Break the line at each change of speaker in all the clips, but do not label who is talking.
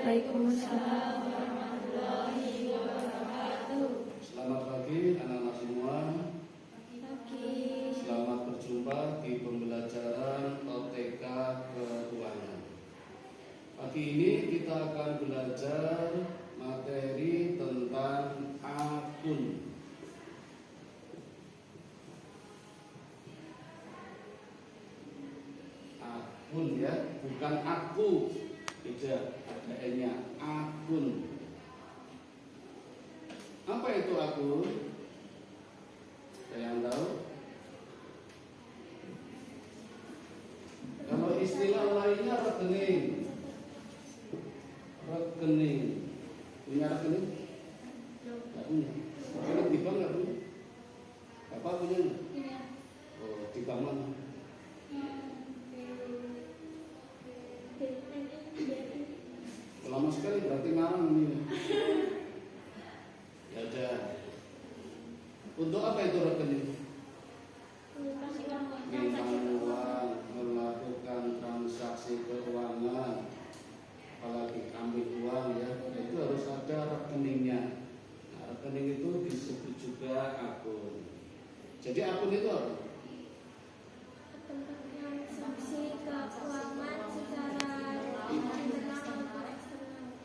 Waalaikumsalam warahmatullahi wabarakatuh.
Selamat pagi anak-anak semua.
Pagi.
Selamat berjumpa di pembelajaran OTK Keuangan. Pagi ini kita akan belajar materi tentang akun. Akun ya, bukan aku. Tidak, ada N-nya. Akun. Apa itu akun? Ada yang tahu? Kalau istilah lainnya rekening. Rekening. Punya rekening? Tidak punya. Kalau di bank nggak punya? Bapak punya nggak?
Punya.
Oh, di bank mana? Lama sekali berarti ngarang ini. Ya udah. Untuk apa itu rekening? Menyimpan uang, melakukan transaksi keuangan, apalagi ambil uang ya, itu harus ada rekeningnya. Nah, rekening itu disebut juga akun. Jadi akun itu apa?
Transaksi keuangan secara internal maupun eksternal.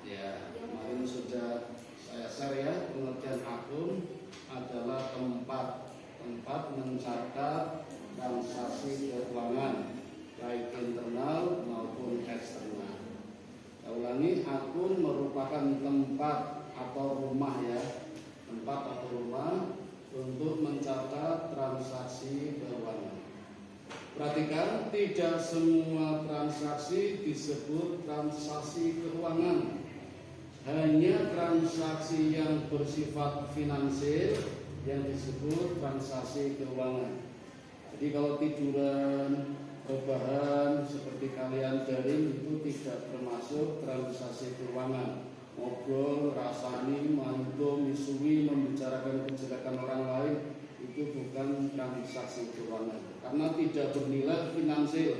Ya, kemarin sudah saya share ya, pengertian akun adalah tempat mencatat transaksi keuangan baik internal maupun eksternal. Saya ulangi, akun merupakan tempat atau rumah ya, tempat atau rumah untuk mencatat transaksi keuangan. Perhatikan, tidak semua transaksi disebut transaksi keuangan. Hanya transaksi yang bersifat finansial yang disebut transaksi keuangan. Jadi kalau tiduran, rebahan seperti kalian daring itu tidak termasuk transaksi keuangan. Ngobrol, rasani, mantu, misui, membicarakan kejelekan orang lain itu bukan transaksi keuangan karena tidak bernilai finansial.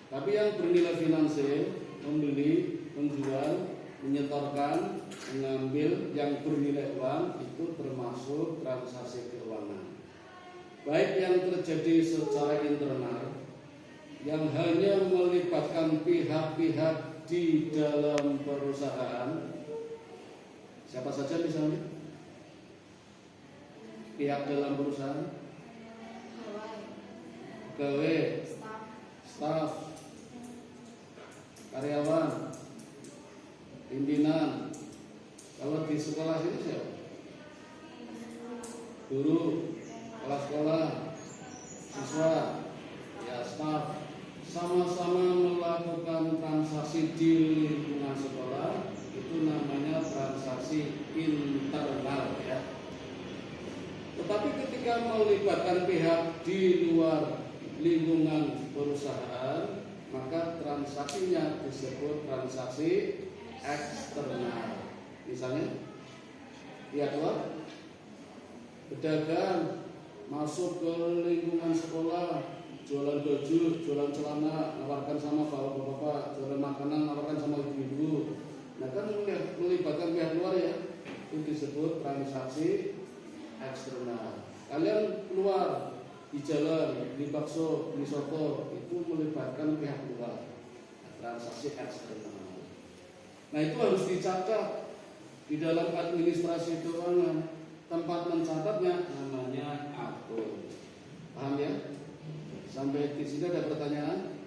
Tapi yang bernilai finansial, membeli, menjual, menyetorkan, mengambil yang bernilai uang itu termasuk transaksi keuangan. Baik yang terjadi secara internal yang hanya melibatkan pihak-pihak di dalam perusahaan. Siapa saja misalnya? Pihak dalam perusahaan? Pegawai, staf, karyawan, pimpinan. Kalau di sekolah ini siapa? Guru, kepala sekolah, siswa, ya staf. Sama-sama melakukan transaksi di lingkungan sekolah, itu namanya transaksi internal ya. Tetapi ketika melibatkan pihak di luar lingkungan perusahaan, maka transaksinya disebut transaksi eksternal. Misalnya pihak luar berdagang, masuk ke lingkungan sekolah, jualan baju, jualan celana, nawarkan sama bapak-bapak, jualan makanan, nawarkan sama ibu-ibu. Nah kan melibatkan pihak luar ya, itu disebut transaksi eksternal. Kalian keluar di jalan, di bakso, di soto, itu melibatkan pihak luar, transaksi eksternal. Nah itu harus dicatat di dalam administrasi keuangan. Tempat mencatatnya namanya akun. Paham ya? Sampai di sini ada pertanyaan?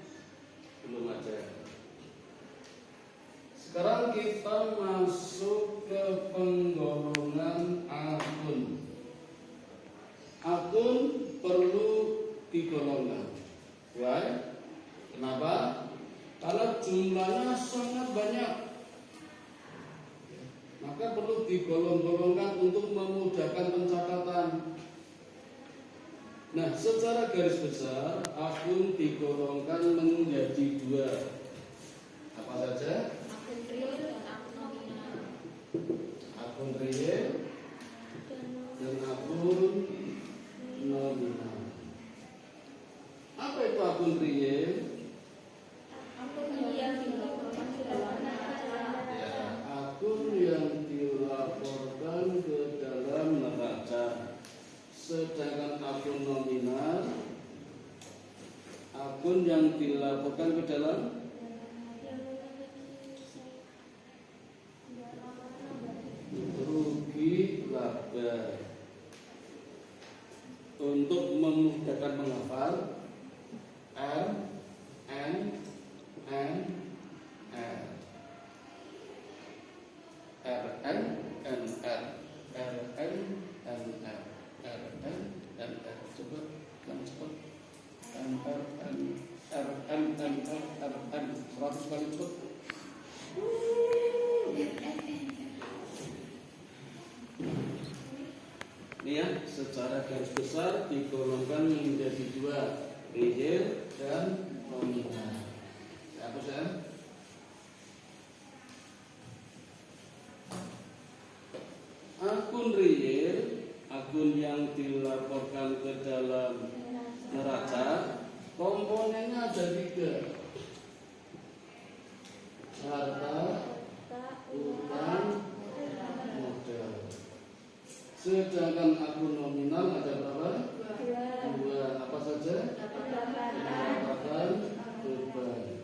Belum ada. Sekarang kita masuk ke penggolongan akun. Akun perlu digolongkan. Why? Kenapa? Karena jumlahnya sangat banyak. Maka perlu digolong-golongkan untuk memudahkan pencatatan. Nah, secara garis besar akun digolongkan menjadi dua. Apa saja?
Akun real dan akun nominal.
Akun real dan akun nominal. Apa itu akun real?
Akun real itu merupakan
dilaporkan ke dalam rugi laba. Untuk memudahkan menghafal, R N N R R N N R R N N R R N N R. Coba yang cepat. N R N R N N R R N 100 kali cepat. Ini ya, secara garis besar digolongkan menjadi dua, real dan nominal. Saya hapus ya. Akun real, akun yang dilaporkan ke dalam neraca, komponennya ada 3. Harta, utang, modal. Sedangkan akun nominal ada berapa? 2. Apa saja? Pendapatan, beban.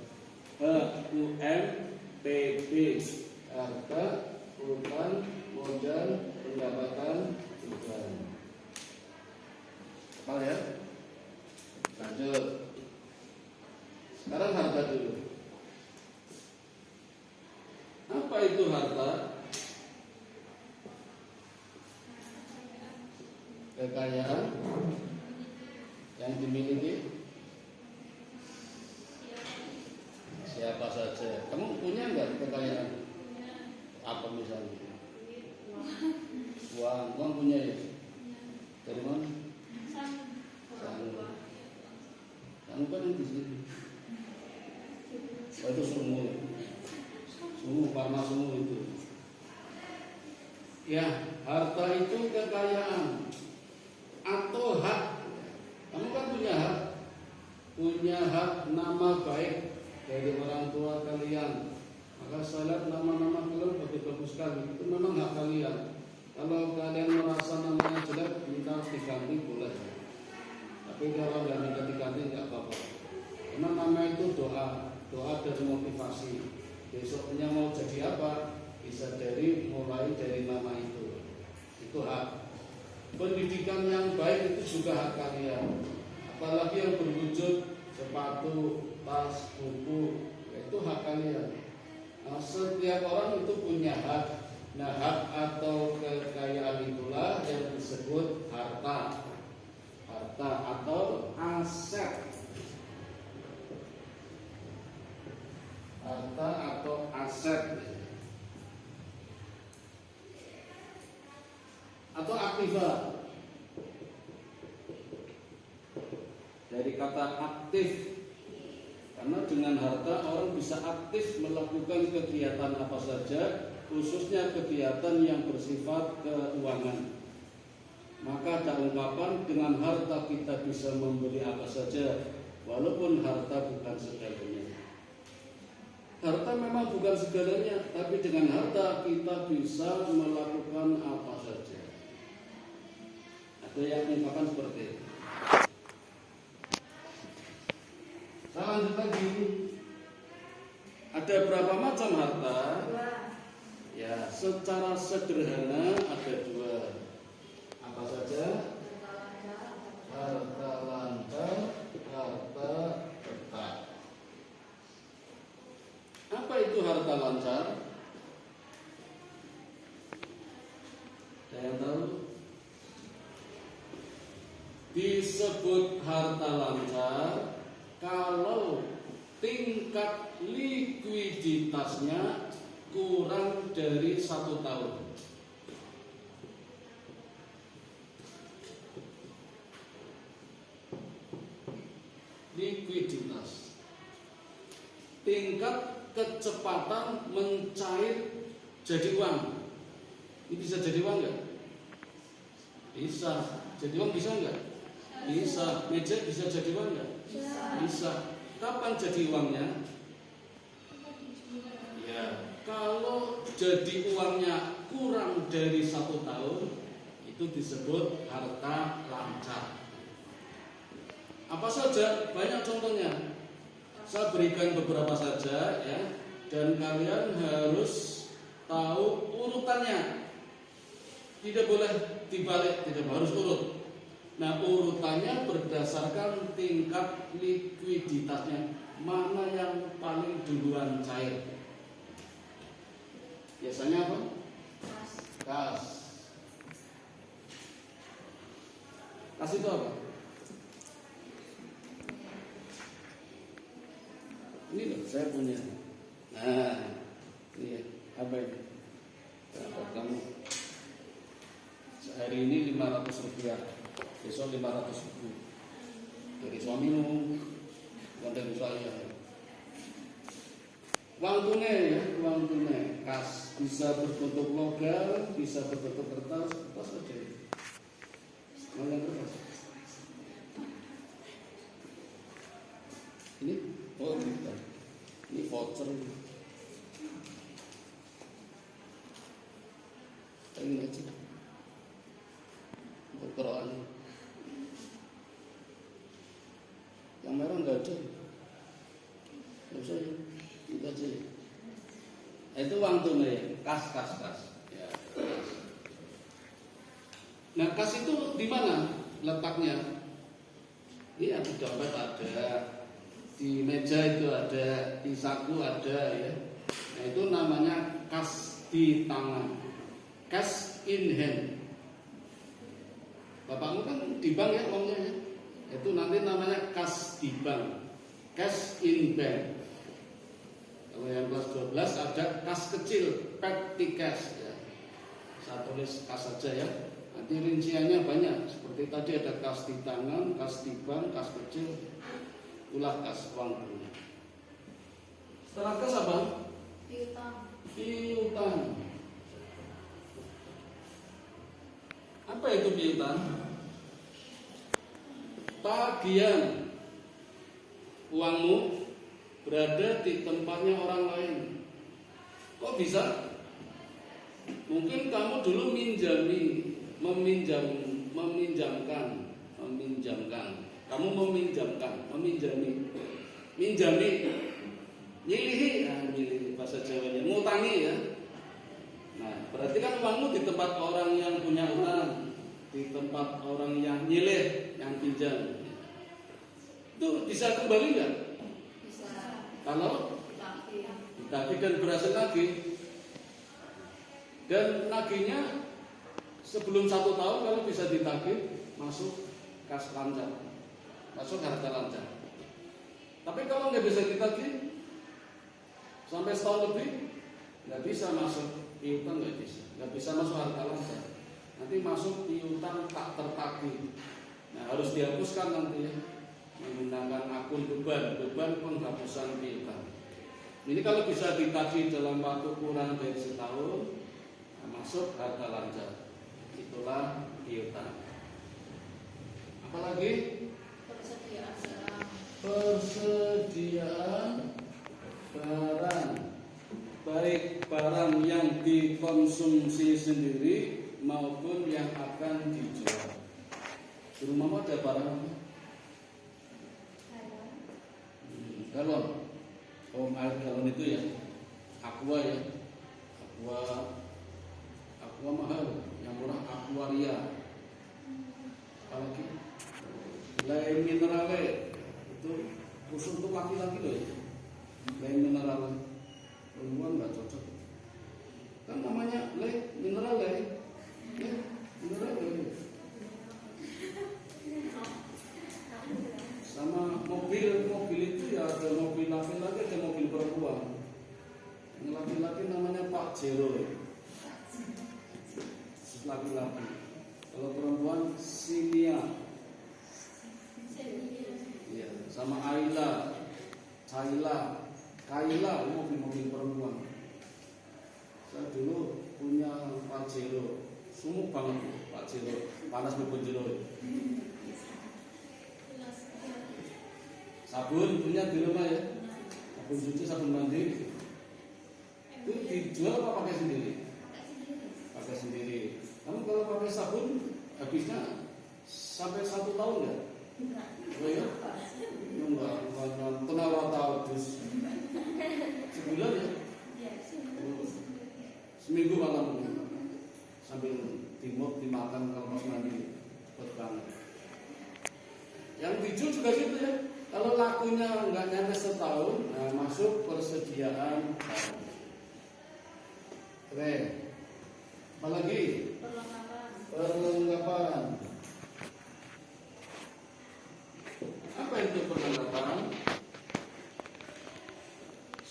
HUMPB, harta, utang, modal, pendapatan, beban. Hafal ya? Lanjut. Sekarang harta dulu. Apa itu harta? Kekayaan yang dimiliki siapa saja. Kamu punya nggak kekayaan? Apa misalnya? Uang punya ya? Dari mana? Kamu kan yang di sini. Oh, itu sumur karena sumur itu. Ya, harta itu kekayaan atau hak. Kamu kan punya hak nama baik dari orang tua kalian. Maka saya lihat nama-nama kalian bagus sekali. Itu memang hak kalian. Kalau kalian merasa namanya jelek, minta diganti boleh. Tapi kalau nggak minta diganti nggak apa-apa. Karena nama itu doa dan motivasi. Besoknya mau jadi apa? Bisa mulai dari nama itu. Itu hak. Pendidikan yang baik itu juga hak kalian. Apalagi yang berwujud sepatu, tas, buku, itu hak kalian. Nah, setiap orang itu punya hak. Nah, hak atau kekayaan itulah yang disebut harta. Harta atau aset. Harta atau aset. Atau aktiva. Dari kata aktif. Karena dengan harta orang bisa aktif melakukan kegiatan apa saja, khususnya kegiatan yang bersifat keuangan. Maka ada ungkapan dengan harta kita bisa membeli apa saja, walaupun harta bukan segalanya. Harta memang bukan segalanya, tapi dengan harta kita bisa melakukan apa saja. Ada yang mengungkapkan seperti itu. Saya lanjut lagi. Ada berapa macam harta? Ya, secara sederhana ada 2. Apa saja? Harta lancar, harta tetap. Apa itu harta lancar? Ada yang tahu? Disebut harta lancar kalau tingkat likuiditasnya kurang dari 1 tahun. Likuiditas, tingkat kecepatan mencair jadi uang. Ini bisa jadi uang nggak? Bisa. Jadi uang bisa nggak? Bisa. Meja bisa jadi uang nggak? Bisa. Kapan jadi uangnya? Ya, kalau jadi uangnya kurang dari 1 tahun, itu disebut harta lancar. Apa saja? Banyak contohnya. Saya berikan beberapa saja ya, dan kalian harus tahu urutannya. Tidak boleh dibalik, tidak harus urut. Nah, urutannya berdasarkan tingkat likuiditasnya. Mana yang paling duluan cair? Biasanya apa? Kas. Kas itu apa? Ini loh, saya punya. Nah, ini apa ini? Berapa kamu? Hari ini 500 rupiah, besok 500 ribu. Dari suamimu, bukan dari saya. Uang tunai ya, uang tunai. Kas bisa berbentuk logam, bisa berbentuk kertas, kertas saja. Mana kertas? Ini, oh kita. Ini voucher. Ini aja. Untuk perolahan. Yang merah nggak ada. Nggak usah ya. Itu aja. Itu uang tunai, kas. Ya, kas. Nah, kas itu di mana letaknya? Iya, di dompet ada, di meja itu ada, di saku ada ya. Nah, itu namanya kas di tangan, cash in hand. Bapakmu kan di bank ya uangnya ya. Itu nanti namanya kas di bank, cash in bank. Kalau yang kelas 12 ada kas kecil, petty cash ya. Saya tulis kas saja ya. Nanti rinciannya banyak. Seperti tadi ada kas di tangan, kas di bank, kas kecil. Itulah kas uang tunai. Setelah kas apa? Piutang. Apa itu piutang? Tagihan uangmu berada di tempatnya orang lain. Kok bisa? Mungkin kamu dulu meminjamkan. Kamu minjami, nyilihi, nyilihi bahasa Jawanya, ngutangi ya. Nah, berarti kan uangmu di tempat orang yang punya utang, di tempat orang yang nyilih, yang pinjam. Itu bisa kembali nggak? Kalau ditagih dan berhasil nagih, dan nagihnya sebelum 1 tahun kalau bisa ditagih masuk kas lancar, masuk harta lancar. Tapi kalau nggak bisa ditagih sampai setahun lebih, nggak bisa masuk piutang, nggak bisa masuk harta lancar. Nanti masuk piutang tak tertagih. Nah, harus dihapuskan nanti ya. Menggunakan akun beban penghapusan piutang. Ini kalau bisa ditagih dalam waktu kurang dari setahun, masuk harta lancar. Itulah piutang. Apalagi? Persediaan barang, baik barang yang dikonsumsi sendiri maupun yang akan dijual. Di rumahmu ada barang apa? Galon. Oh, air galon itu ya. Aqua ya. Aqua mahal. Yang murah Aquaria. Apalagi lem minerale itu khusus untuk laki-laki loh ya. Lem minerale. Perempuan nggak cocok. Kan namanya lem minerale. Ya, minerale. Sama mobil itu ya ada mobil laki-laki, ada mobil perempuan. Yang laki-laki namanya Pak Jero, laki-laki. Kalau perempuan Sinia, ya, sama Ayla, Kaila, mobil perempuan. Saya dulu punya Pak Jero, sumuk banget Pak Jero, panas maupun jero. Sabun punya di rumah ya, sabun cuci, sabun mandi. Itu dijual apa pakai sendiri? Pakai sendiri. Kamu kalau pakai sabun habisnya sampai 1 tahun nggak? Oh ya? Enggak nonton ora tau dus. Sebulan ya?
Ya, sih.
Seminggu malam sambil timur dimakan kalau pas mandi cepet banget. Yang bijul juga gitu ya. Kalau lakunya nggak nyampe setahun, nah masuk persediaan tahun. Keren. Apalagi perlengkapan. Apa itu perlengkapan?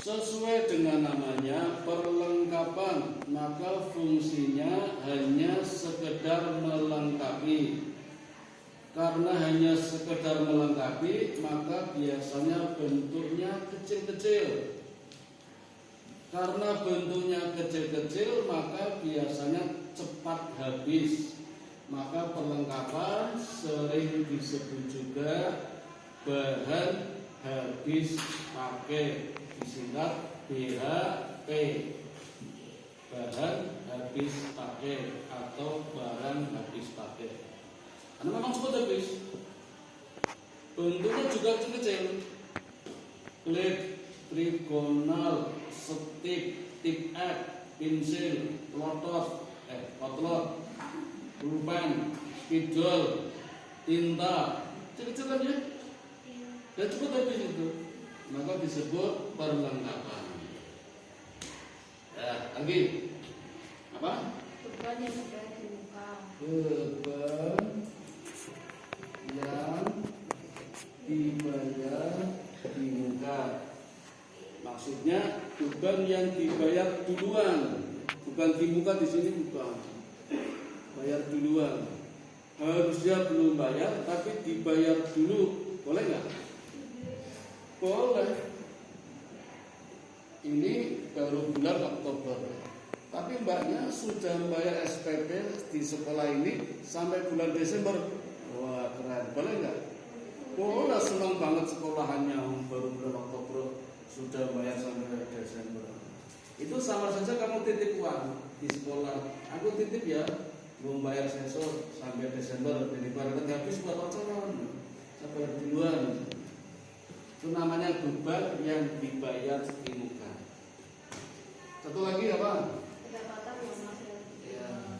Sesuai dengan namanya perlengkapan, maka fungsinya hanya sekedar melengkapi. Karena hanya sekedar melengkapi, maka biasanya bentuknya kecil-kecil. Karena bentuknya kecil-kecil, maka biasanya cepat habis. Maka perlengkapan sering disebut juga bahan habis pakai, disingkat BHP, bahan habis pakai atau barang habis pakai. Karena memang cepat habis. Bentuknya juga kecil, klip, trigonal, stick, tip X, pensil, potlot, pulpen, spidol, tinta, kecil-kecil kan ya? Dan cepat habis itu, maka disebut perlengkapan. Ya, lagi apa?
Beban yang sudah dibuka.
Beban yang dibayar di muka. Maksudnya beban yang dibayar duluan, bukan di muka di sini bukan. Bayar duluan. Harusnya belum bayar, tapi dibayar dulu. Boleh nggak? Boleh. Ini baru bulan Oktober, tapi mbaknya sudah bayar SPP di sekolah ini sampai bulan Desember. Wah keren, boleh nggak? Boleh, senang banget sekolahannya baru bulan Oktober sudah bayar sampai Desember. Itu sama saja kamu titip uang di sekolah. Aku titip ya, belum bayar sesor sampai Desember. Jadi barang habis buat pacaran, saya bayar duluan. Itu namanya beban yang dibayar di muka. Satu lagi apa?
Pendapatan yang masih
Ya,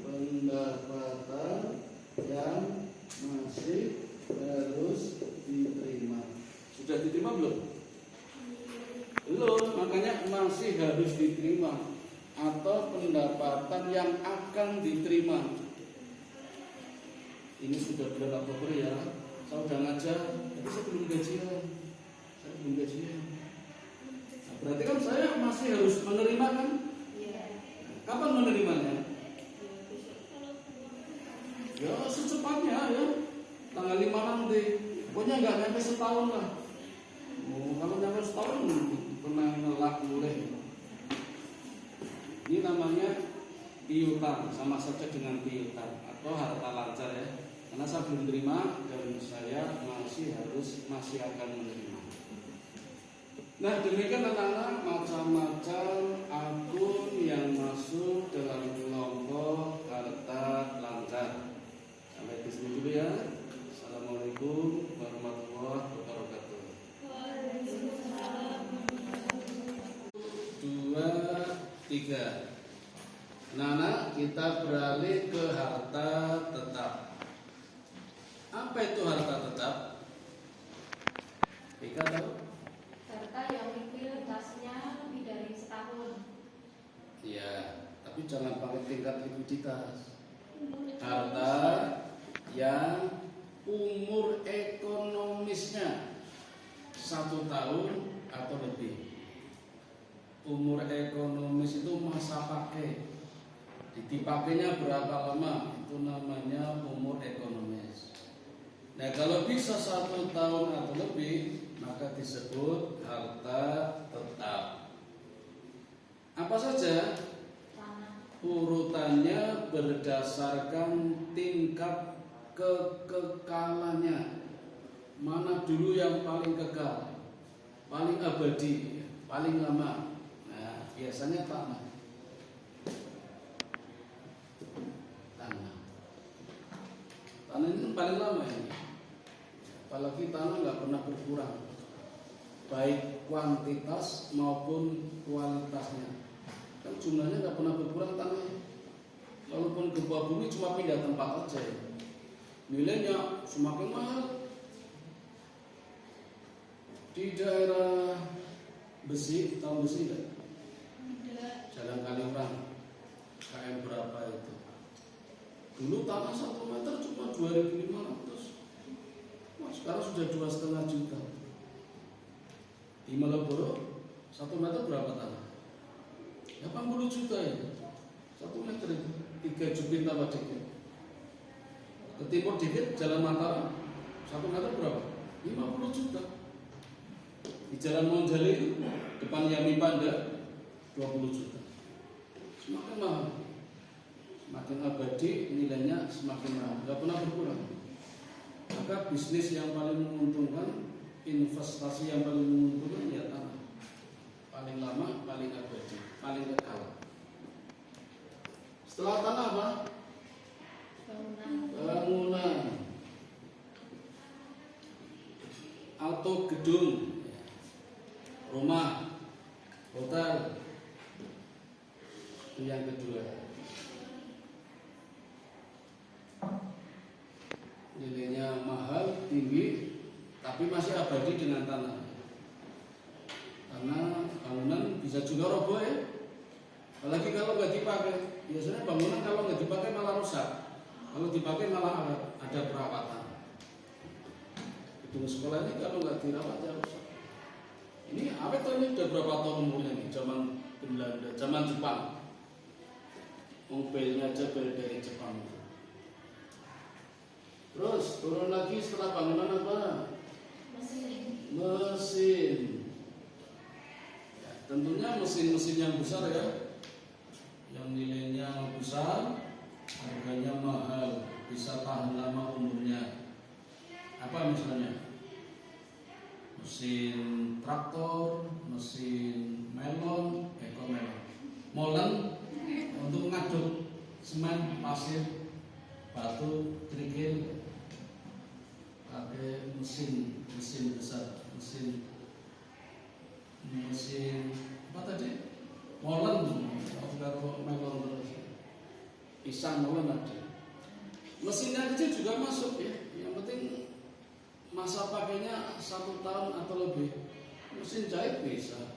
pendapatan yang masih harus diterima. Sudah diterima belum? Belum, makanya masih harus diterima atau pendapatan yang akan diterima. Ini sudah bulan Oktober ya. Saya udah ngajar, tapi saya belum gajian. Nah, berarti kan saya masih harus menerima kan? Kapan menerimanya? Ya secepatnya ya, tanggal 5 nanti. Pokoknya nggak nyampe setahun lah. Kalau nyampe setahun pernah ngelak mulai. Ini namanya piutang, sama saja dengan piutang atau harta lancar ya. Karena saya belum terima dan saya masih akan menerima. Nah demikian anak-anak macam-macam akun yang masuk dalam kelompok harta lancar. Sampai di sini dulu ya. Assalamualaikum warahmatullahi wabarakatuh. 2, 3. Nah, kita beralih ke harta tetap. Apa itu harta tetap? Ika tahu?
harta yang likuiditasnya lebih dari setahun.
Iya, tapi jangan pakai tingkat likuiditas. Harta yang umur ekonomisnya 1 tahun atau lebih. Umur ekonomis itu masa pakai. Dipakainya berapa lama? Itu namanya umur ekonomis. Nah kalau bisa 1 tahun atau lebih, maka disebut harta tetap. Apa saja? Urutannya berdasarkan tingkat kekekalannya. Mana dulu yang paling kekal, paling abadi, paling lama. Nah biasanya tanah. Tanah ini paling lama ini. apalagi tanah nggak pernah berkurang, baik kuantitas maupun kualitasnya. Kan jumlahnya nggak pernah berkurang tanahnya. Walaupun gempa bumi cuma pindah tempat aja, ya. Nilainya semakin mahal. Di daerah Besi, tahu Besi nggak? Jalan Kaliurang, KM berapa itu? Dulu tanah 1 meter cuma 2.500. Wah, sekarang sudah 2,5 juta. Di Malioboro 1 meter berapa tanah? 80 juta ya. 1 meter itu 3 jubin tambah dikit. Ke timur dikit Jalan Mataram 1 meter berapa? 50 juta. Di Jalan Monjali itu depan Yami Panda 20 juta. Semakin mahal, semakin abadi, nilainya semakin mahal, nggak pernah berkurang. Maka bisnis yang paling menguntungkan, investasi yang paling menguntungkan ya tanah. Paling lama, paling abadi, paling kekal. Setelah tanah apa? Bangunan atau gedung, rumah, hotel. Itu yang kedua. Nilainya mahal, tinggi, tapi masih abadi dengan tanah. Karena bangunan bisa juga roboh ya. Apalagi kalau nggak dipakai. Biasanya bangunan kalau nggak dipakai malah rusak. Kalau dipakai malah ada perawatan. Gedung sekolah ini kalau nggak dirawat ya rusak. Ini awet ini udah berapa tahun umurnya nih? Zaman Belanda, zaman Jepang. Mobilnya aja dari Jepang. Terus turun lagi setelah bangunan apa? Mesin. Ya, tentunya mesin-mesin yang besar ya, yang nilainya besar, harganya mahal, bisa tahan lama umurnya. Apa misalnya? Mesin traktor, mesin melon, molen untuk ngaduk semen, pasir, batu, kerikil, pakai mesin besar, mesin apa tadi? Molen, kalau melon terus, pisang molen ada. Mesin yang kecil juga masuk ya, yang penting masa pakainya 1 tahun atau lebih. Mesin jahit bisa,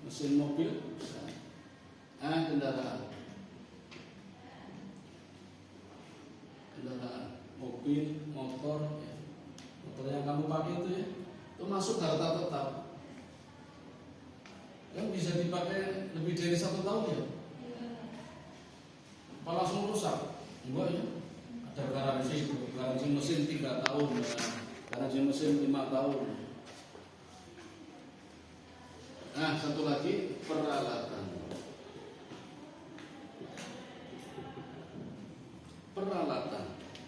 mesin mobil bisa. Kendaraan, mobil, motor, ya. Motor yang kamu pakai itu masuk harta tetap. Yang bisa dipakai lebih dari 1 tahun ya. Apa langsung rusak? Enggak ya. Ada garansi mesin 3 tahun, garansi mesin 5 tahun. Nah, satu lagi peralatan.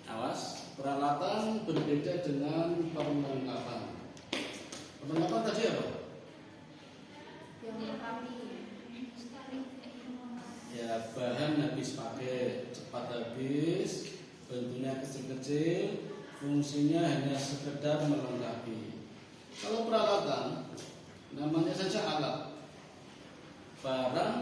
Awas, peralatan berbeda dengan perlengkapan. Perlengkapan tadi apa? Ya, bahan habis pakai, cepat habis, bentuknya kecil-kecil, fungsinya hanya sekedar melengkapi. Kalau peralatan, namanya saja alat, barang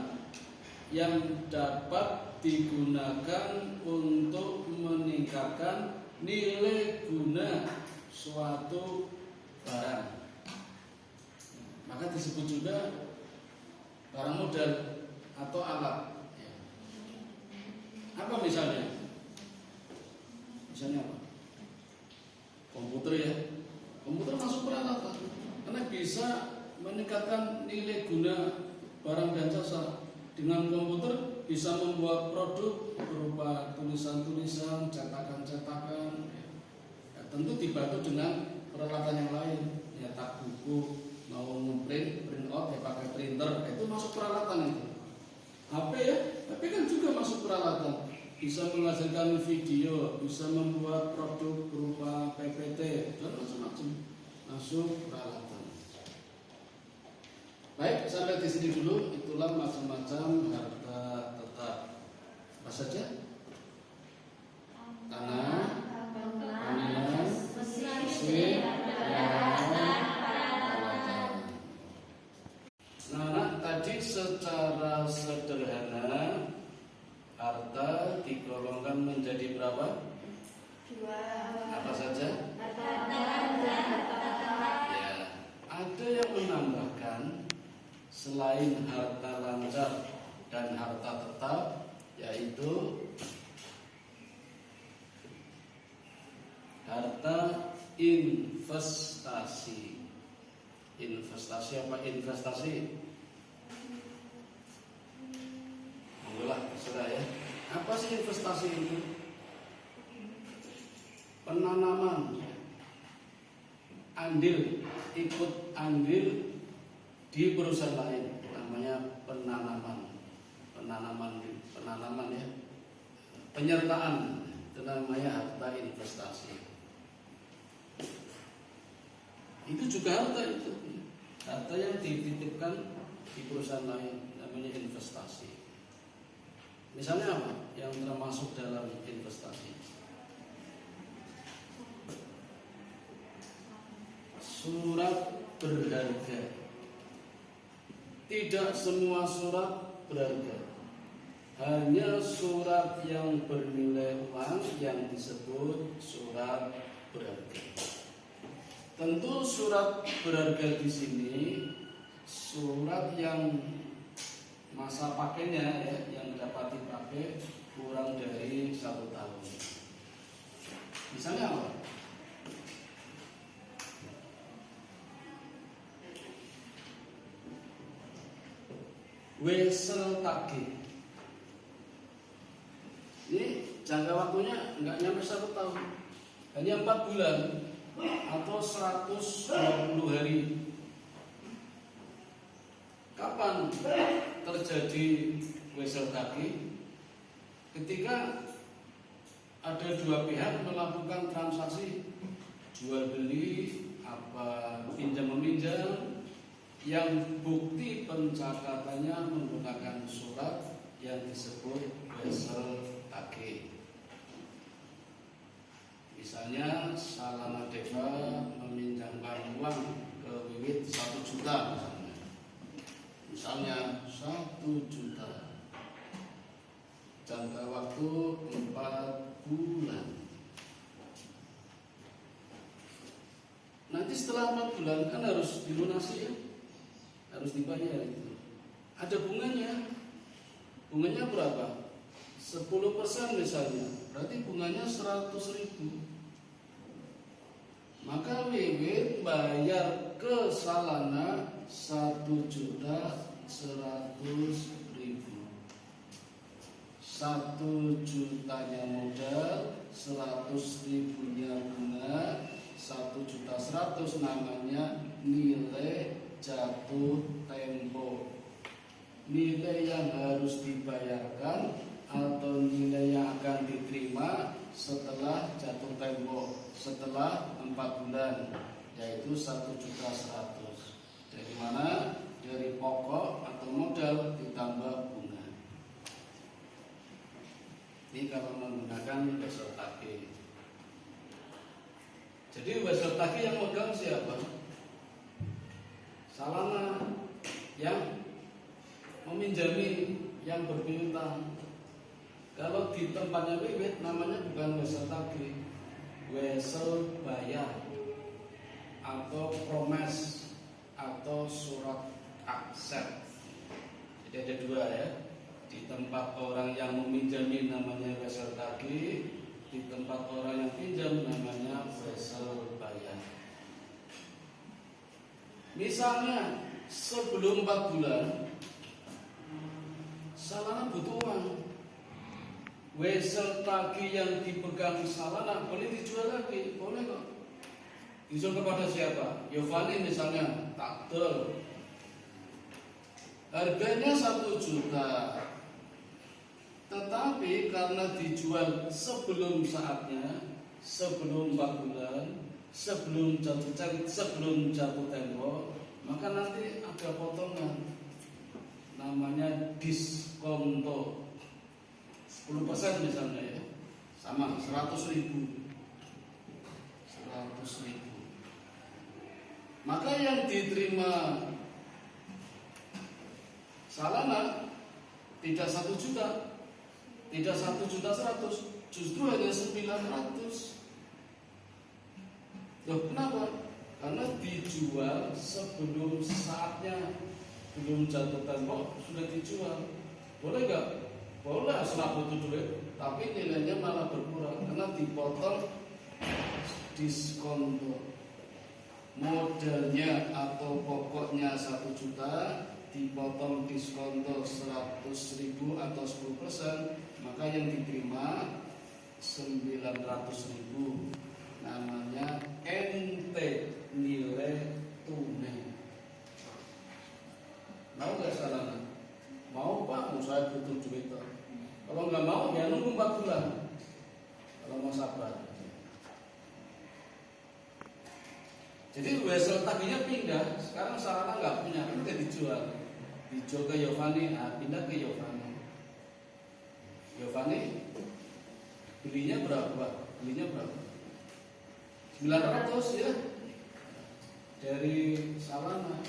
yang dapat digunakan untuk meningkatkan nilai guna suatu barang. Maka disebut juga barang modal atau alat. Apa misalnya? Misalnya apa? Komputer ya. Komputer masuk peralatan karena bisa meningkatkan nilai guna barang dan jasa. Dengan komputer bisa membuat produk berupa tulisan-tulisan, cetakan-cetakan. Ya, tentu dibantu dengan peralatan yang lain, nyetak buku, mau ngeprint, print out, ya pakai printer, itu masuk peralatan itu. HP ya, HP kan juga masuk peralatan. Bisa menghasilkan video, bisa membuat produk berupa PPT dan macam-macam, masuk peralatan. Baik, sampai di sini dulu. Itulah macam-macam harta tetap. Apa saja? Tanah, bangunan, secara sederhana harta digolongkan menjadi berapa?
Dua.
Apa saja?
Harta dan harta tetap.
Ya, ada yang menambahkan selain harta lancar dan harta tetap, yaitu harta investasi. Investasi apa investasi? Monggolah, terserah ya. Apa sih investasi itu? Penanaman, andil, ikut andil di perusahaan lain, namanya penanaman ya, penyertaan, itu namanya harta investasi. Itu juga harta yang dititipkan di perusahaan lain, namanya investasi. Misalnya apa yang termasuk dalam investasi? Surat berharga. Tidak semua surat berharga. Hanya surat yang bernilai uang yang disebut surat berharga. Tentu surat berharga di sini surat yang masa pakainya ya, yang dapat dipakai kurang dari 1 tahun. Misalnya apa? Wesel tagih. Ini jangka waktunya nggak nyampe 1 tahun, hanya 4 bulan atau 120 hari. Kapan terjadi wesel tagih? Ketika ada dua pihak melakukan transaksi jual beli, pinjam meminjam, yang bukti pencatatannya menggunakan surat yang disebut wesel tagih. Misalnya Salana Deva meminjamkan uang ke Wiwit 1 juta misalnya 1 juta, jangka waktu 4 bulan. Nanti setelah 4 bulan kan harus dilunasi ya, harus dibayar itu. Ada bunganya. Bunganya berapa? 10% misalnya, berarti bunganya 100.000. Maka Wiwit bayar ke Salana 1.100.000. 1 jutanya modal, 100.000-nya bunga, 1.100.000 namanya nilai jatuh tempo. Nilai yang harus dibayarkan atau nilai yang akan diterima setelah jatuh tempo, setelah 4 bulan, yaitu 1.100.000. Dari mana? Dari pokok atau modal ditambah bunga. Ini kalau menggunakan wesel tagih. Jadi wesel tagih yang megang siapa? Salana yang meminjami, yang berpiutang. Kalau di tempatnya Wiwit namanya bukan wesel tagih, wesel bayar atau promes atau surat aksen. Jadi ada dua ya. Di tempat orang yang meminjami namanya wesel tagih, di tempat orang yang pinjam namanya wesel bayar. Misalnya sebelum 4 bulan Salana butuh uang, wesel tagih yang dipegang Salana boleh dijual lagi, boleh kok. Dijual kepada siapa? Yovani misalnya, takdel. Harganya 1 juta. Tetapi karena dijual sebelum saatnya, sebelum 4 bulan, sebelum jatuh tempo, maka nanti ada potongan, namanya diskonto 10% misalnya ya, sama 100.000. Maka yang diterima Salana tidak 1 juta, tidak 1.100.000, justru hanya 900. Loh, kenapa? Karena dijual sebelum saatnya, belum jatuh tempo sudah dijual. Boleh nggak? Boleh, selama butuh duit, tapi nilainya malah berkurang karena dipotong diskonto. Modalnya atau pokoknya 1 juta dipotong diskonto 100.000 atau 10%, maka yang diterima 900.000. Namanya ente nilai tunai. Mau nggak sekarang? Mau Pak, saya butuh duit. Kalau nggak mau ya nunggu 4 bulan. Kalau mau sabar. Jadi wesel tadinya pindah, sekarang Sarana nggak punya, kan udah dijual ke Yovani, pindah ke Yovani. Yovani belinya berapa? 900 ya, dari Sarana.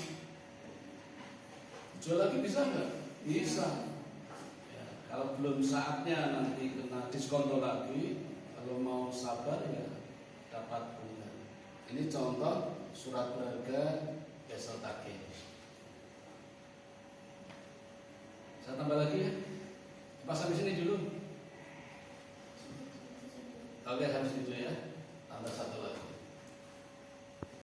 Jual lagi bisa nggak? Bisa. Ya, kalau belum saatnya nanti kena diskonto lagi. Kalau mau sabar ya dapat bunga. Ini contoh surat berharga wesel tagih. Saya tambah lagi ya. Pas sampai sini dulu. Oke, habis itu ya. Tambah 1 lagi.